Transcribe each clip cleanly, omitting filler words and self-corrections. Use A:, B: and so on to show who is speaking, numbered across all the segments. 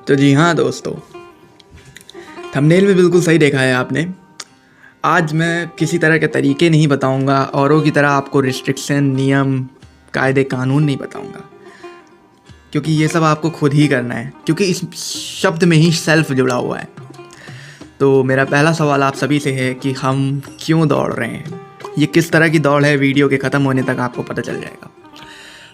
A: तो जी हाँ दोस्तों, थंबनेल में बिल्कुल सही देखा है आपने। आज मैं किसी तरह के तरीके नहीं बताऊंगा, औरों की तरह आपको रिस्ट्रिक्शन, नियम, कायदे, कानून नहीं बताऊंगा, क्योंकि ये सब आपको खुद ही करना है, क्योंकि इस शब्द में ही सेल्फ जुड़ा हुआ है। तो मेरा पहला सवाल आप सभी से है कि हम क्यों दौड़ रहे हैं, ये किस तरह की दौड़ है, वीडियो के ख़त्म होने तक आपको पता चल जाएगा।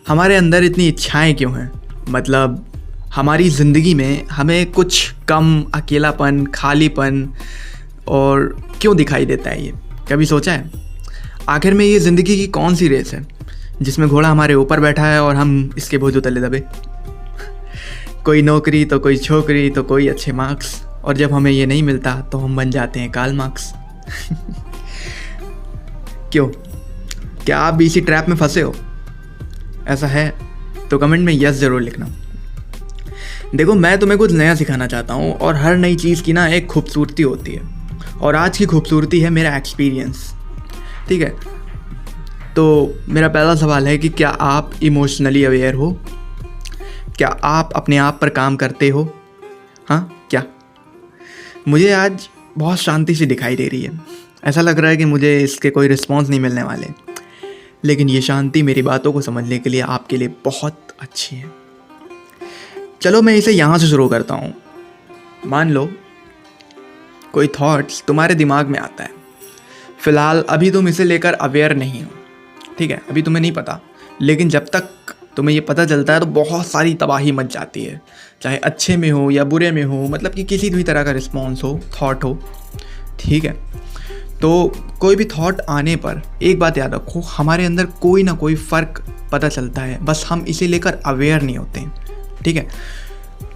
A: हमारे अंदर इतनी इच्छाएं क्यों हैं, मतलब हमारी ज़िंदगी में हमें कुछ कम अकेलापन, खालीपन और क्यों दिखाई देता है, ये कभी सोचा है? आखिर में ये ज़िंदगी की कौन सी रेस है जिसमें घोड़ा हमारे ऊपर बैठा है और हम इसके बोझों तले दबे? कोई नौकरी तो कोई छोकरी तो कोई अच्छे मार्क्स, और जब हमें ये नहीं मिलता तो हम बन जाते हैं कार्ल मार्क्स। क्यों? क्या आप भी इसी ट्रैप में फंसे हो? ऐसा है तो कमेंट में यस ज़रूर लिखना। देखो, मैं तुम्हें कुछ नया सिखाना चाहता हूँ, और हर नई चीज़ की ना एक खूबसूरती होती है, और आज की खूबसूरती है मेरा एक्सपीरियंस। ठीक है, तो मेरा पहला सवाल है कि क्या आप इमोशनली अवेयर हो? क्या आप अपने आप पर काम करते हो? हाँ, क्या? मुझे आज बहुत शांति सी दिखाई दे रही है। ऐसा लग रहा है कि मुझे इसके कोई रिस्पॉन्स नहीं मिलने वाले, लेकिन ये शांति मेरी बातों को समझने के लिए आपके लिए बहुत अच्छी है। चलो मैं इसे यहाँ से शुरू करता हूँ। मान लो कोई थॉट्स तुम्हारे दिमाग में आता है। फ़िलहाल अभी तुम इसे लेकर अवेयर नहीं हो, ठीक है, अभी तुम्हें नहीं पता, लेकिन जब तक तुम्हें ये पता चलता है तो बहुत सारी तबाही मच जाती है, चाहे अच्छे में हो या बुरे में हो, मतलब कि किसी भी तरह का रिस्पॉन्स हो, थॉट हो। ठीक है, तो कोई भी थॉट आने पर एक बात याद रखो, हमारे अंदर कोई ना कोई फ़र्क पता चलता है, बस हम इसे लेकर अवेयर नहीं होते हैं। ठीक है,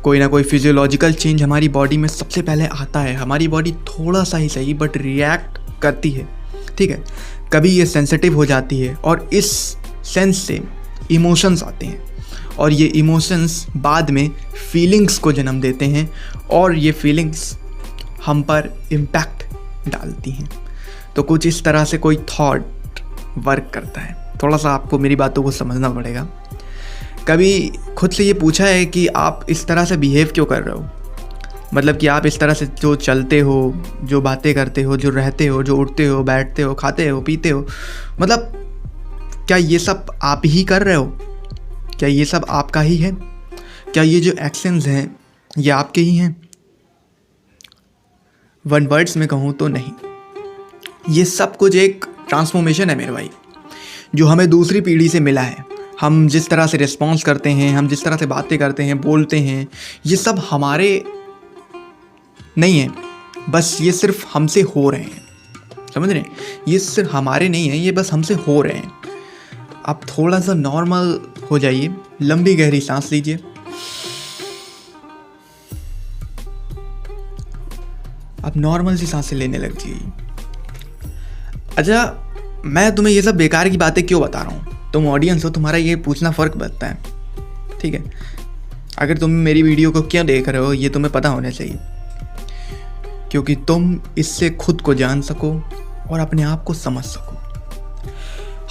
A: कोई ना कोई फिजियोलॉजिकल चेंज हमारी बॉडी में सबसे पहले आता है। हमारी बॉडी थोड़ा सा ही सही बट रिएक्ट करती है। ठीक है, कभी ये सेंसिटिव हो जाती है और इस सेंस से इमोशंस आते हैं, और ये इमोशंस बाद में फीलिंग्स को जन्म देते हैं, और ये फीलिंग्स हम पर इम्पैक्ट डालती हैं। तो कुछ इस तरह से कोई थॉट वर्क करता है। थोड़ा सा आपको मेरी बातों को समझना पड़ेगा। कभी खुद से ये पूछा है कि आप इस तरह से बिहेव क्यों कर रहे हो? मतलब कि आप इस तरह से जो चलते हो, जो बातें करते हो, जो रहते हो, जो उठते हो, बैठते हो, खाते हो, पीते हो, मतलब क्या ये सब आप ही कर रहे हो? क्या ये सब आपका ही है? क्या ये जो एक्शंस हैं ये आपके ही हैं? वन वर्ड्स में कहूँ तो नहीं। ये सब कुछ एक ट्रांसफॉर्मेशन है मेरे भाई, जो हमें दूसरी पीढ़ी से मिला है। हम जिस तरह से रिस्पॉन्स करते हैं, हम जिस तरह से बातें करते हैं, बोलते हैं, ये सब हमारे नहीं है, बस ये सिर्फ हमसे हो रहे हैं। समझ रहे हैं? ये सिर्फ हमारे नहीं है, ये बस हमसे हो रहे हैं। आप थोड़ा सा नॉर्मल हो जाइए, लंबी गहरी सांस लीजिए, आप नॉर्मल सी सांसें लेने लग जाइए। अच्छा, मैं तुम्हें ये सब बेकार की बातें क्यों बता रहा हूँ? तुम ऑडियंस हो, तुम्हारा ये पूछना फ़र्क बनता है। ठीक है, अगर तुम मेरी वीडियो को क्यों देख रहे हो ये तुम्हें पता होना चाहिए, क्योंकि तुम इससे खुद को जान सको और अपने आप को समझ सको।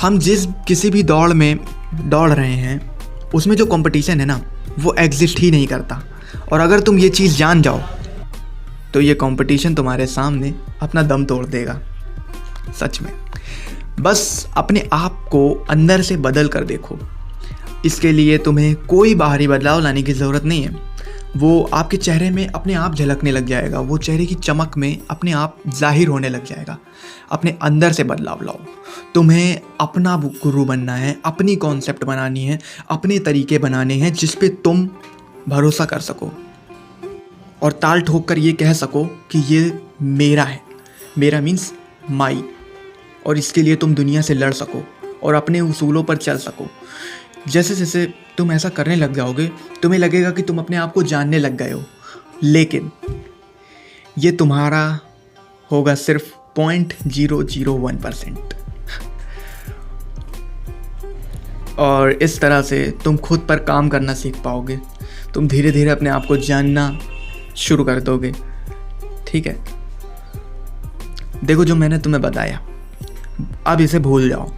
A: हम जिस किसी भी दौड़ में दौड़ रहे हैं, उसमें जो कंपटीशन है ना, वो एग्जिस्ट ही नहीं करता। और अगर तुम ये चीज़ जान जाओ तो ये कंपटीशन तुम्हारे सामने अपना दम तोड़ देगा। सच में, बस अपने आप को अंदर से बदल कर देखो। इसके लिए तुम्हें कोई बाहरी बदलाव लाने की ज़रूरत नहीं है, वो आपके चेहरे में अपने आप झलकने लग जाएगा, वो चेहरे की चमक में अपने आप जाहिर होने लग जाएगा। अपने अंदर से बदलाव लाओ। तुम्हें अपना गुरु बनना है, अपनी कॉन्सेप्ट बनानी है, अपने तरीके बनाने हैं जिस पे तुम भरोसा कर सको और ताल ठोक कर ये कह सको कि ये मेरा है। मेरा मीन्स माई। और इसके लिए तुम दुनिया से लड़ सको और अपने उसूलों पर चल सको। जैसे जैसे तुम ऐसा करने लग जाओगे, तुम्हें लगेगा कि तुम अपने आप को जानने लग गए हो, लेकिन ये तुम्हारा होगा सिर्फ 0.001%। और इस तरह से तुम खुद पर काम करना सीख पाओगे। तुम धीरे धीरे अपने आप को जानना शुरू कर दोगे। ठीक है, देखो, जो मैंने तुम्हें बताया अब इसे भूल जाओ।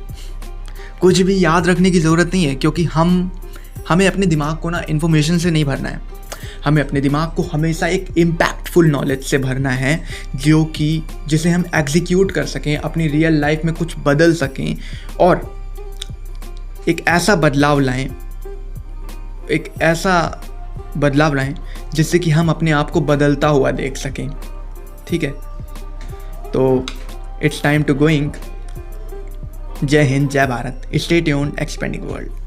A: कुछ भी याद रखने की ज़रूरत नहीं है, क्योंकि हमें अपने दिमाग को ना इन्फॉर्मेशन से नहीं भरना है, हमें अपने दिमाग को हमेशा एक इम्पैक्टफुल नॉलेज से भरना है, जिसे हम एग्जीक्यूट कर सकें, अपनी रियल लाइफ में कुछ बदल सकें और एक ऐसा बदलाव लाएं जिससे कि हम अपने आप को बदलता हुआ देख सकें। ठीक है, तो इट्स टाइम टू गोइंग। जय हिंद, जय Bharat, stay tuned, expanding world.